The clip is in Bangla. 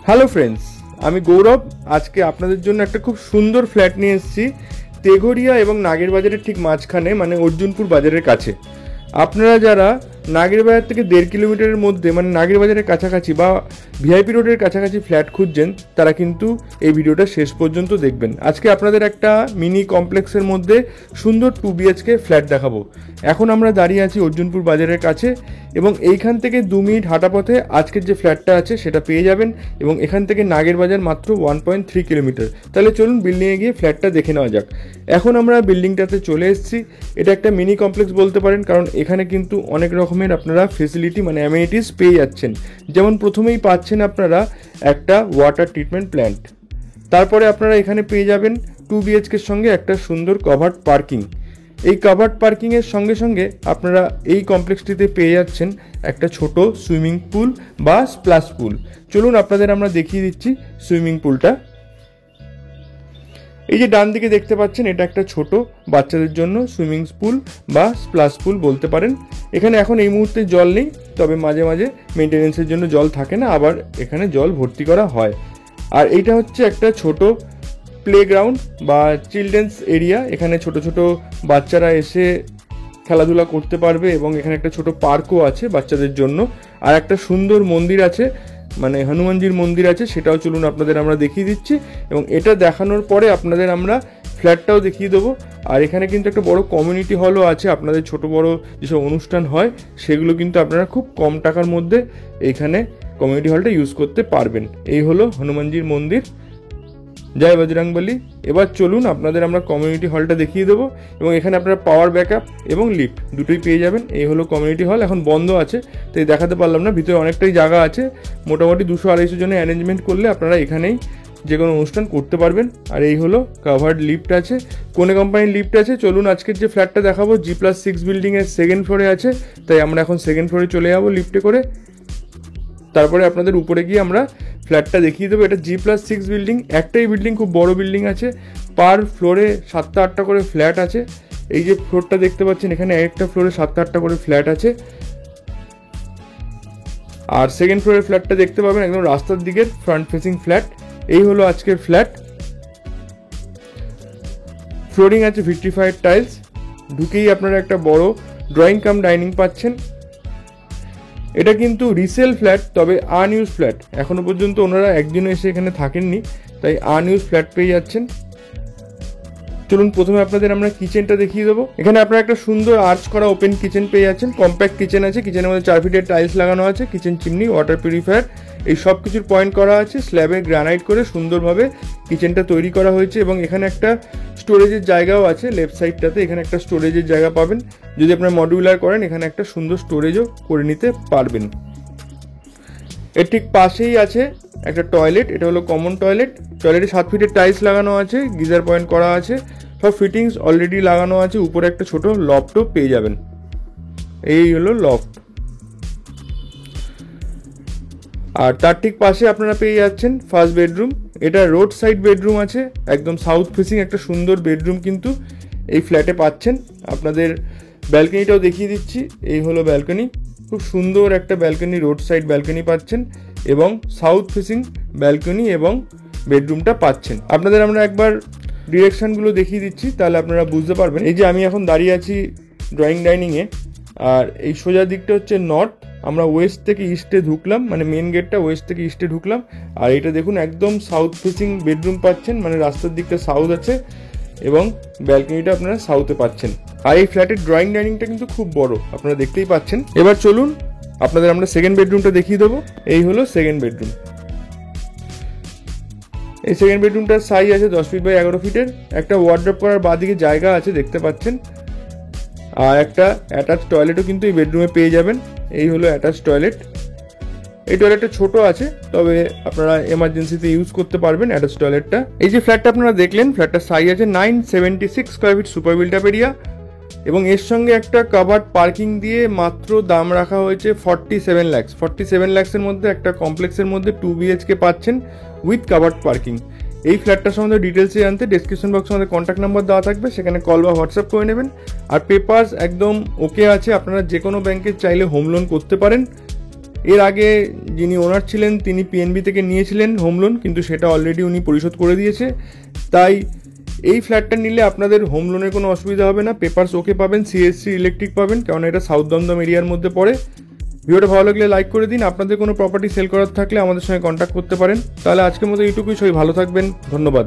হ্যালো ফ্রেন্ডস, আমি গৌরব। আজকে আপনাদের জন্য একটা খুব সুন্দর ফ্ল্যাট নিয়ে এসেছি তেঘরিয়া এবং নাগের বাজারের ঠিক মাঝখানে, মানে অর্জুনপুর বাজারের কাছে। আপনারা যারা নাগের বাজার থেকে 1.5 কিলোমিটারের মধ্যে, মানে নাগের বাজারের কাছাকাছি বা ভিআইপি রোডের কাছাকাছি ফ্ল্যাট খুঁজছেন, তারা কিন্তু এই ভিডিওটা শেষ পর্যন্ত দেখবেন। আজকে আপনাদের একটা মিনি কমপ্লেক্সের মধ্যে সুন্দর 2 BHK ফ্ল্যাট দেখাবো। এখন আমরা দাঁড়িয়ে আছি অর্জুনপুর বাজারের কাছে এবং এইখান থেকে 2 মিনিট হাঁটা পথে আজকের যে ফ্ল্যাটটা আছে সেটা পেয়ে যাবেন। এবং এখান থেকে নাগের বাজার মাত্র 1.3 কিলোমিটার। তাহলে চলুন বিল্ডিংয়ে গিয়ে ফ্ল্যাটটা দেখে নেওয়া যাক। এখন আমরা বিল্ডিংটাতে চলে এসেছি। এটা একটা মিনি কমপ্লেক্স বলতে পারেন, কারণ এখানে কিন্তু অনেক রকমের আপনারা ফেসিলিটি মানে অ্যামেনিটিস পেয়ে যাচ্ছেন। যেমন প্রথমেই পাচ্ছেন আপনারা একটা ওয়াটার ট্রিটমেন্ট প্ল্যান্ট, তারপরে আপনারা এখানে পেয়ে যাবেন 2 BHKর সঙ্গে একটা সুন্দর কভার্ড পার্কিং। এই কভার্ড পার্কিংয়ের সঙ্গে সঙ্গে আপনারা এই কমপ্লেক্সটিতে পেয়ে যাচ্ছেন একটা ছোট সুইমিং পুল বা স্প্ল্যাশ পুল। চলুন আপনাদের আমরা দেখিয়ে দিচ্ছি সুইমিং পুলটা। এই যে ডান দিকে দেখতে পাচ্ছেন, এটা একটা ছোট বাচ্চাদের জন্য সুইমিং পুল বা স্প্ল্যাশ পুল বলতে পারেন। এখানে এখন এই মুহূর্তে জল নেই, তবে মাঝে মাঝে মেনটেনেন্সের জন্য জল থাকে না, আবার এখানে জল ভর্তি করা হয়। আর এইটা হচ্ছে একটা ছোট প্লেগ্রাউন্ড বা চিলড্রেন্স এরিয়া। এখানে ছোট ছোট বাচ্চারা এসে খেলাধুলা করতে পারবে এবং এখানে একটা ছোট পার্কও আছে বাচ্চাদের জন্য। আর একটা সুন্দর মন্দির আছে, মানে হনুমানজির মন্দির আছে, সেটাও চলুন আপনাদের আমরা দেখিয়ে দিচ্ছি। এবং এটা দেখানোর পরে আপনাদের আমরা ফ্ল্যাটটাও দেখিয়ে দেবো। আর এখানে কিন্তু একটা বড় কমিউনিটি হলও আছে। আপনাদের ছোট বড় যেসব অনুষ্ঠান হয় সেগুলো কিন্তু আপনারা খুব কম টাকার মধ্যে এইখানে কমিউনিটি হলটা ইউজ করতে পারবেন। এই হলো হনুমানজির মন্দির। জয় বজরংবলী। এবার চলুন আপনাদের আমরা কমিউনিটি হলটা দেখিয়ে দেবো। এবং এখানে আপনারা পাওয়ার ব্যাকআপ এবং লিফট দুটোই পেয়ে যাবেন। এই হলো কমিউনিটি হল। এখন বন্ধ আছে তাই দেখাতে পারলাম না, ভিতরে অনেকটাই জায়গা আছে। মোটামুটি 200-250 জনের অ্যারেঞ্জমেন্ট করলে আপনারা এখানেই যে কোনো অনুষ্ঠান করতে পারবেন। আর এই হলো কাভার্ড লিফট আছে, কোনে কোম্পানির লিফট আছে। চলুন আজকের যে ফ্ল্যাটটা দেখাবো G+6 বিল্ডিংয়ের 2nd ফ্লোরে আছে, তাই আমরা এখন 2nd ফ্লোরে চলে যাবো লিফটে করে। তারপরে আপনাদের উপরে গিয়ে আমরা ফ্ল্যাটটা দেখিয়ে দেবো। এটা G+6 বিল্ডিং, একটাই বিল্ডিং, খুব বড় বিল্ডিং আছে। পার ফ্লোরে 7টা-8টা করে ফ্ল্যাট আছে। এই যে ফ্লোরটা দেখতে পাচ্ছেন, এখানে একটা ফ্লোরে 7টা-8টা করে ফ্ল্যাট আছে। আর 2nd ফ্লোরের ফ্ল্যাটটা দেখতে পাবেন একদম রাস্তার দিকের ফ্রন্ট ফেসিং ফ্ল্যাট। এই হলো আজকের ফ্ল্যাট। ফ্লোরিং আছে ভিট্রিফাইড টাইলস। ঢুকেই আপনারা একটা বড় ড্রয়িং কাম ডাইনিং পাচ্ছেন। এটা কিন্তু রিসেল ফ্ল্যাট, তবে আনইউজ ফ্ল্যাট। এখনো পর্যন্ত ওনারা একদিনও এসে এখানে থাকেননি, তাই আনইউজ ফ্ল্যাট পেয়ে যাচ্ছেন। চলুন প্রথমে আপনাদের আমরা কিচেনটা দেখিয়ে দেবো। এখানে আপনারা একটা সুন্দর আর্চ করা ওপেন কিচেন পেয়ে যাচ্ছেন। কম্প্যাক্ট কিচেন আছে, কিচেনের মধ্যে 4 ফিটের টাইলস লাগানো আছে, কিচেন চিমনি, ওয়াটার পিউরিফায়ার, এই সব কিছুর পয়েন্ট করা আছে। স্ল্যাবে গ্রানাইট করে সুন্দরভাবে কিচেনটা তৈরি করা হয়েছে। এবং এখানে একটা স্টোরেজের জায়গাও আছে লেফট সাইডটাতে। এখানে একটা স্টোরেজের জায়গা পাবেন। যদি আপনারা মডিউলার করেন, এখানে একটা সুন্দর স্টোরেজও করে নিতে পারবেন। এর ঠিক পাশেই আছে একটা টয়লেট। এটা হলো কমন টয়লেট। টয়লেটে 7 ফিটের টাইলস লাগানো আছে, গিজার পয়েন্ট করা আছে, সব ফিটিংস অলরেডি লাগানো আছে। উপরে একটা ছোট লফটও পেয়ে যাবেন। এই হলো লফট। আর তার ঠিক পাশে আপনারা পেয়ে যাচ্ছেন ফার্স্ট বেডরুম। এটা রোড সাইড বেডরুম আছে, একদম সাউথ ফেসিং একটা সুন্দর বেডরুম কিন্তু এই ফ্ল্যাটে পাচ্ছেন। আপনাদের ব্যালকনিটাও দেখিয়ে দিচ্ছি। এই হলো ব্যালকনি, খুব সুন্দর একটা ব্যালকনি, রোড সাইড ব্যালকনি পাচ্ছেন এবং সাউথ ফেসিং ব্যালকনি এবং বেডরুমটা পাচ্ছেন। আপনাদের আমরা একবার ডিরেকশনগুলো দেখিয়ে দিচ্ছি, তাহলে আপনারা বুঝতে পারবেন। এই যে আমি এখন দাঁড়িয়ে আছি ড্রয়িং ডাইনিংয়ে, আর এই সোজা দিকটা হচ্ছে নর্থ। আমরা ওয়েস্ট থেকে ইস্টে ঢুকলাম, মানে মেন গেটটা ওয়েস্ট থেকে ইস্টে ঢুকলাম। আর এটা দেখুন একদম সাউথ ফেসিং বেডরুম পাচ্ছেন, মানে রাস্তার দিকটা সাউথ আছে এবং ব্যালকনিটা আপনারা সাউথে পাচ্ছেন। আর এই ফ্ল্যাটের ড্রয়িং ডাইনিংটা কিন্তু খুব বড়, আপনারা দেখতেই পাচ্ছেন। এবার চলুন আপনাদের আমরা 2nd বেডরুমটা দেখিয়ে দেবো। এই হলো 2nd বেডরুম। এই 2nd বেডরুমটার সাইজ আছে 10 ফিট বাই 11 ফিটের। একটা ওয়ার্ড্রপ করার বাঁদিকে জায়গা আছে দেখতে পাচ্ছেন। আর একটা অ্যাটাচ টয়লেটও কিন্তু এই বেডরুমে পেয়ে যাবেন। এই হলো অ্যাটাচ টয়লেট। এই টয়লেটটা ছোট আছে, তবে আপনারা এমার্জেন্সিতে ইউজ করতে পারবেন অ্যাটাচ টয়লেটটা। এই যে ফ্ল্যাটটা আপনারা দেখলেন, ফ্ল্যাটটার সাইজ আছে 976 square feet super built up area. এবং এর সঙ্গে একটা কাভার্ড পার্কিং দিয়ে মাত্র দাম রাখা হয়েছে 47 লাখ। 47 লাখের মধ্যে একটা কমপ্লেক্সের মধ্যে 2 BHK পাচ্ছেন উইথ কাভার্ড পার্কিং। এই ফ্ল্যাটটার সম্বন্ধে ডিটেলসে জানতে ডেসক্রিপশন বক্সে আমাদের কন্ট্যাক্ট নাম্বার দেওয়া থাকবে, সেখানে কল বা হোয়াটসঅ্যাপ করে নেবেন। আর পেপারস একদম ওকে আছে, আপনারা যে কোনো ব্যাংকে চাইলে হোম লোন করতে পারেন। এর আগে যিনি ওনার ছিলেন তিনি পিএনবি থেকে নিয়েছিলেন হোম লোন, কিন্তু সেটা অলরেডি উনি পরিশোধ করে দিয়েছে। তাই এই ফ্ল্যাটটা নিলে আপনাদের হোম লোনের কোনো অসুবিধা হবে না, পেপারস ওকে পাবেন, সিএসসি ইলেকট্রিক পাবেন, কারণ এটা সাউথ দমদম এরিয়ার মধ্যে পড়ে। ভিডিওটা ভালো লাগলে লাইক করে দিন। আপনাদের কোনো প্রপার্টি সেল করার থাকলে আমাদের সঙ্গে কন্ট্যাক্ট করতে পারেন। তাহলে আজকের মতো এইটুকুই, সবাই ভালো থাকবেন, ধন্যবাদ।